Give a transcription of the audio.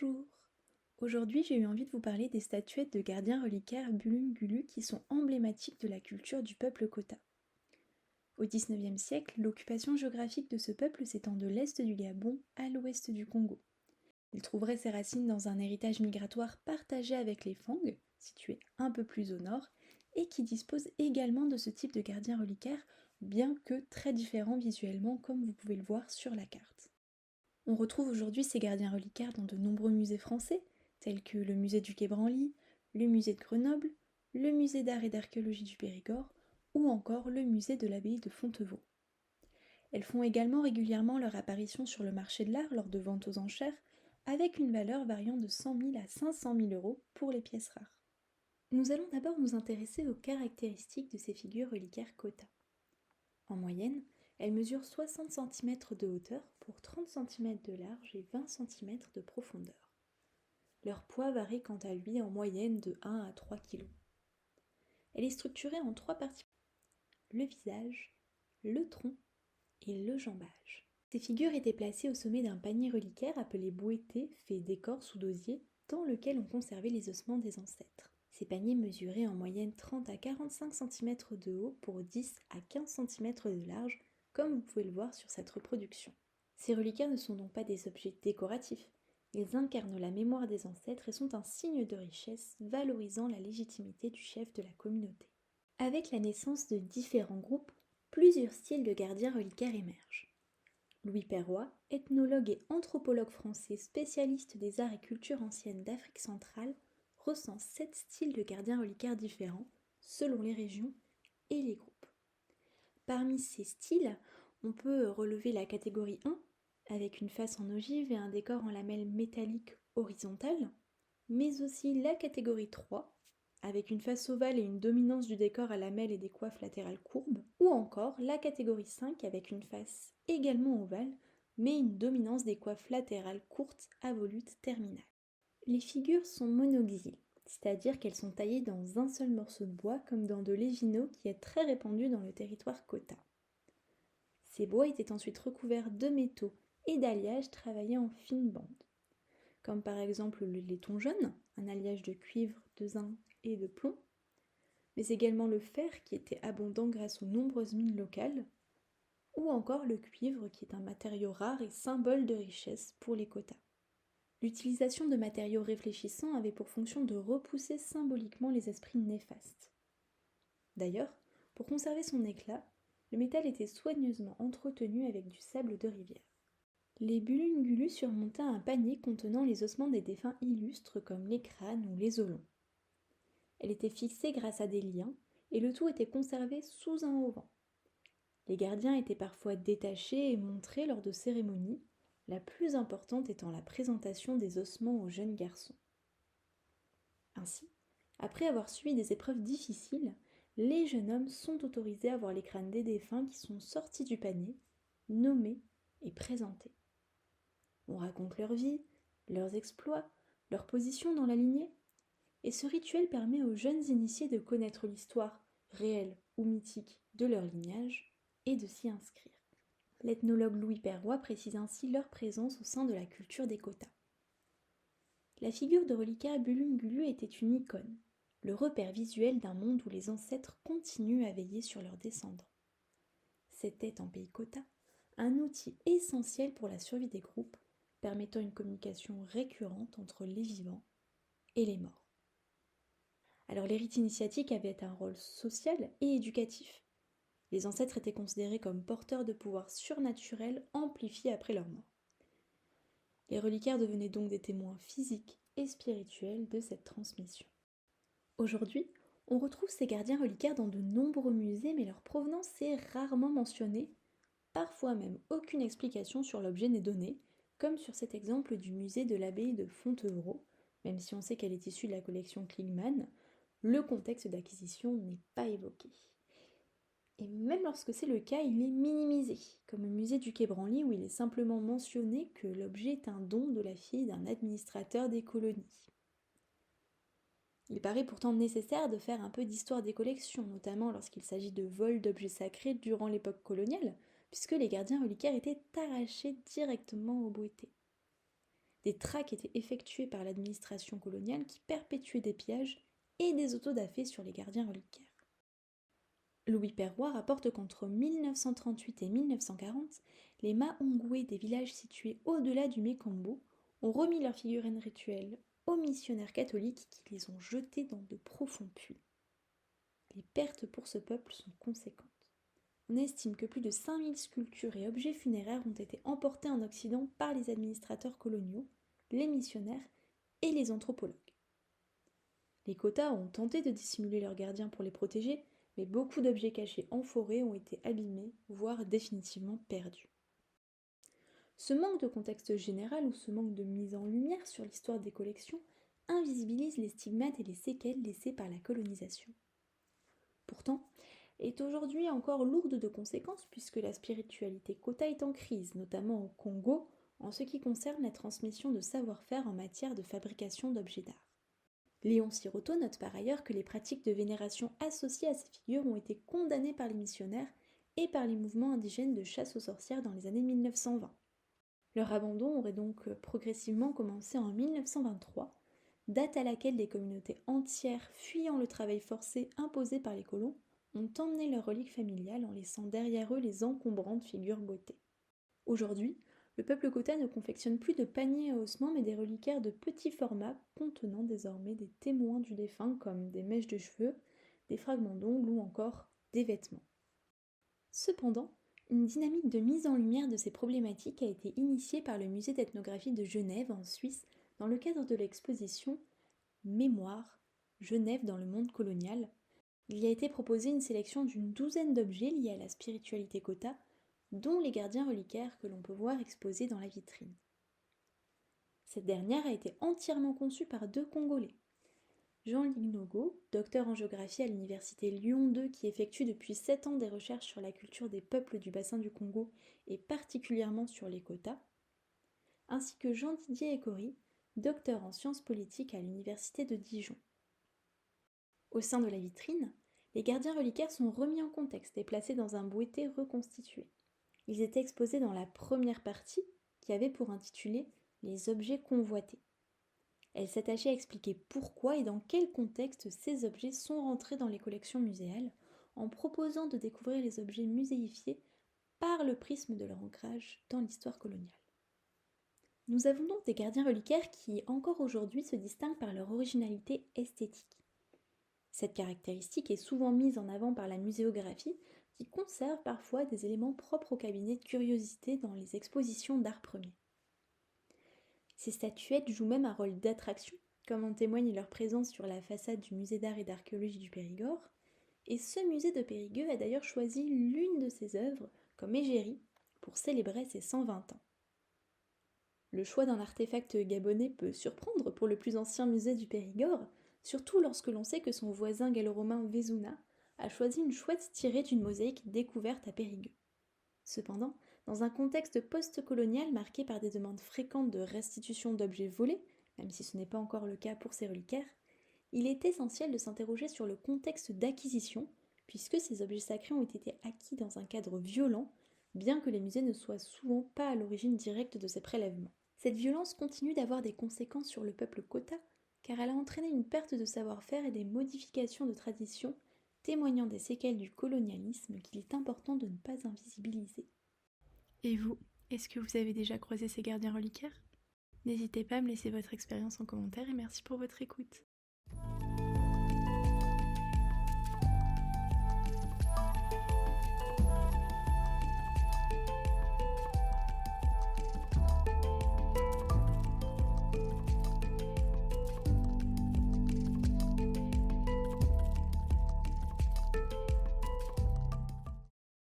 Bonjour! Aujourd'hui, j'ai eu envie de vous parler des statuettes de gardiens reliquaires Bulungulu qui sont emblématiques de la culture du peuple Kota. Au XIXe siècle, l'occupation géographique de ce peuple s'étend de l'est du Gabon à l'ouest du Congo. Il trouverait ses racines dans un héritage migratoire partagé avec les Fang, situés un peu plus au nord, et qui dispose également de ce type de gardiens reliquaires, bien que très différents visuellement comme vous pouvez le voir sur la carte. On retrouve aujourd'hui ces gardiens reliquaires dans de nombreux musées français, tels que le musée du Quai Branly, le musée de Grenoble, le musée d'art et d'archéologie du Périgord, ou encore le musée de l'abbaye de Fontevaux. Elles font également régulièrement leur apparition sur le marché de l'art lors de ventes aux enchères, avec une valeur variant de 100 000 à 500 000 euros pour les pièces rares. Nous allons d'abord nous intéresser aux caractéristiques de ces figures reliquaires Kota. En moyenne, elles mesurent 60 cm de hauteur pour 30 cm de large et 20 cm de profondeur. Leur poids varie quant à lui en moyenne de 1 à 3 kg. Elle est structurée en 3 parties: le visage, le tronc et le jambage. Ces figures étaient placées au sommet d'un panier reliquaire appelé bouété, fait d'écorce ou d'osier, dans lequel on conservait les ossements des ancêtres. Ces paniers mesuraient en moyenne 30 à 45 cm de haut pour 10 à 15 cm de large, comme vous pouvez le voir sur cette reproduction. Ces reliquaires ne sont donc pas des objets décoratifs, ils incarnent la mémoire des ancêtres et sont un signe de richesse valorisant la légitimité du chef de la communauté. Avec la naissance de différents groupes, plusieurs styles de gardiens reliquaires émergent. Louis Perroy, ethnologue et anthropologue français spécialiste des arts et cultures anciennes d'Afrique centrale, recense 7 styles de gardiens reliquaires différents selon les régions et les groupes. Parmi ces styles, on peut relever la catégorie 1, avec une face en ogive et un décor en lamelles métalliques horizontales, mais aussi la catégorie 3, avec une face ovale et une dominance du décor à lamelles et des coiffes latérales courbes, ou encore la catégorie 5 avec une face également ovale, mais une dominance des coiffes latérales courtes à volutes terminales. Les figures sont monoxyles, c'est-à-dire qu'elles sont taillées dans un seul morceau de bois comme dans de l'égino qui est très répandu dans le territoire Kota. Ces bois étaient ensuite recouverts de métaux et d'alliages travaillés en fines bandes, comme par exemple le laiton jaune, un alliage de cuivre, de zinc et de plomb, mais également le fer qui était abondant grâce aux nombreuses mines locales, ou encore le cuivre qui est un matériau rare et symbole de richesse pour les Kota. L'utilisation de matériaux réfléchissants avait pour fonction de repousser symboliquement les esprits néfastes. D'ailleurs, pour conserver son éclat, le métal était soigneusement entretenu avec du sable de rivière. Les Bulungulu surmontaient un panier contenant les ossements des défunts illustres comme les crânes ou les os longs. Elle était fixée grâce à des liens et le tout était conservé sous un auvent. Les gardiens étaient parfois détachés et montrés lors de cérémonies, la plus importante étant la présentation des ossements aux jeunes garçons. Ainsi, après avoir suivi des épreuves difficiles, les jeunes hommes sont autorisés à voir les crânes des défunts qui sont sortis du panier, nommés et présentés. On raconte leur vie, leurs exploits, leur position dans la lignée, et ce rituel permet aux jeunes initiés de connaître l'histoire, réelle ou mythique, de leur lignage et de s'y inscrire. L'ethnologue Louis Perroy précise ainsi leur présence au sein de la culture des Kota. La figure de reliquaire Bulungulu était une icône, le repère visuel d'un monde où les ancêtres continuent à veiller sur leurs descendants. C'était en pays Kota un outil essentiel pour la survie des groupes, permettant une communication récurrente entre les vivants et les morts. Alors les rites initiatiques avaient un rôle social et éducatif. Les ancêtres étaient considérés comme porteurs de pouvoirs surnaturels amplifiés après leur mort. Les reliquaires devenaient donc des témoins physiques et spirituels de cette transmission. Aujourd'hui, on retrouve ces gardiens reliquaires dans de nombreux musées, mais leur provenance est rarement mentionnée, parfois même aucune explication sur l'objet n'est donnée, comme sur cet exemple du musée de l'abbaye de Fontevaux, même si on sait qu'elle est issue de la collection Klingmann, le contexte d'acquisition n'est pas évoqué. Et même lorsque c'est le cas, il est minimisé, comme le musée du Quai Branly où il est simplement mentionné que l'objet est un don de la fille d'un administrateur des colonies. Il paraît pourtant nécessaire de faire un peu d'histoire des collections, notamment lorsqu'il s'agit de vols d'objets sacrés durant l'époque coloniale, puisque les gardiens reliquaires étaient arrachés directement au bouété. Des traques étaient effectuées par l'administration coloniale qui perpétuait des pillages et des autodafés sur les gardiens reliquaires. Louis Perrois rapporte qu'entre 1938 et 1940, les Mahongoués des villages situés au-delà du Mékambo ont remis leurs figurines rituelles aux missionnaires catholiques qui les ont jetés dans de profonds puits. Les pertes pour ce peuple sont conséquentes. On estime que plus de 5000 sculptures et objets funéraires ont été emportés en Occident par les administrateurs coloniaux, les missionnaires et les anthropologues. Les quotas ont tenté de dissimuler leurs gardiens pour les protéger, mais beaucoup d'objets cachés en forêt ont été abîmés, voire définitivement perdus. Ce manque de contexte général ou ce manque de mise en lumière sur l'histoire des collections invisibilise les stigmates et les séquelles laissées par la colonisation. Pourtant, est aujourd'hui encore lourde de conséquences puisque la spiritualité Kota est en crise, notamment au Congo, en ce qui concerne la transmission de savoir-faire en matière de fabrication d'objets d'art. Léon Siroto note par ailleurs que les pratiques de vénération associées à ces figures ont été condamnées par les missionnaires et par les mouvements indigènes de chasse aux sorcières dans les années 1920. Leur abandon aurait donc progressivement commencé en 1923, date à laquelle des communautés entières fuyant le travail forcé imposé par les colons ont emmené leurs reliques familiales en laissant derrière eux les encombrantes figures boîtées. Aujourd'hui, le peuple Kota ne confectionne plus de paniers à ossements mais des reliquaires de petits formats contenant désormais des témoins du défunt comme des mèches de cheveux, des fragments d'ongles ou encore des vêtements. Cependant, une dynamique de mise en lumière de ces problématiques a été initiée par le musée d'ethnographie de Genève en Suisse dans le cadre de l'exposition Mémoire, Genève dans le monde colonial. Il y a été proposé une sélection d'une douzaine d'objets liés à la spiritualité Kota, dont les gardiens reliquaires que l'on peut voir exposés dans la vitrine. Cette dernière a été entièrement conçue par deux Congolais. Jean Lignogo, docteur en géographie à l'université Lyon 2 qui effectue depuis 7 ans des recherches sur la culture des peuples du bassin du Congo et particulièrement sur les Kota, ainsi que Jean-Didier Ekory, docteur en sciences politiques à l'université de Dijon. Au sein de la vitrine, les gardiens reliquaires sont remis en contexte et placés dans un boîtier reconstitué. Ils étaient exposés dans la première partie, qui avait pour intitulé « Les objets convoités ». Elle s'attachait à expliquer pourquoi et dans quel contexte ces objets sont rentrés dans les collections muséales, en proposant de découvrir les objets muséifiés par le prisme de leur ancrage dans l'histoire coloniale. Nous avons donc des gardiens reliquaires qui, encore aujourd'hui, se distinguent par leur originalité esthétique. Cette caractéristique est souvent mise en avant par la muséographie, qui conserve parfois des éléments propres au cabinet de curiosité dans les expositions d'art premier. Ces statuettes jouent même un rôle d'attraction, comme en témoigne leur présence sur la façade du musée d'art et d'archéologie du Périgord, et ce musée de Périgueux a d'ailleurs choisi l'une de ses œuvres comme égérie pour célébrer ses 120 ans. Le choix d'un artefact gabonais peut surprendre pour le plus ancien musée du Périgord, surtout lorsque l'on sait que son voisin gallo-romain Vézuna a choisi une chouette tirée d'une mosaïque découverte à Périgueux. Cependant, dans un contexte post-colonial marqué par des demandes fréquentes de restitution d'objets volés, même si ce n'est pas encore le cas pour ces reliquaires, il est essentiel de s'interroger sur le contexte d'acquisition, puisque ces objets sacrés ont été acquis dans un cadre violent, bien que les musées ne soient souvent pas à l'origine directe de ces prélèvements. Cette violence continue d'avoir des conséquences sur le peuple Kota, car elle a entraîné une perte de savoir-faire et des modifications de traditions, témoignant des séquelles du colonialisme qu'il est important de ne pas invisibiliser. Et vous, est-ce que vous avez déjà croisé ces gardiens reliquaires ? N'hésitez pas à me laisser votre expérience en commentaire et merci pour votre écoute.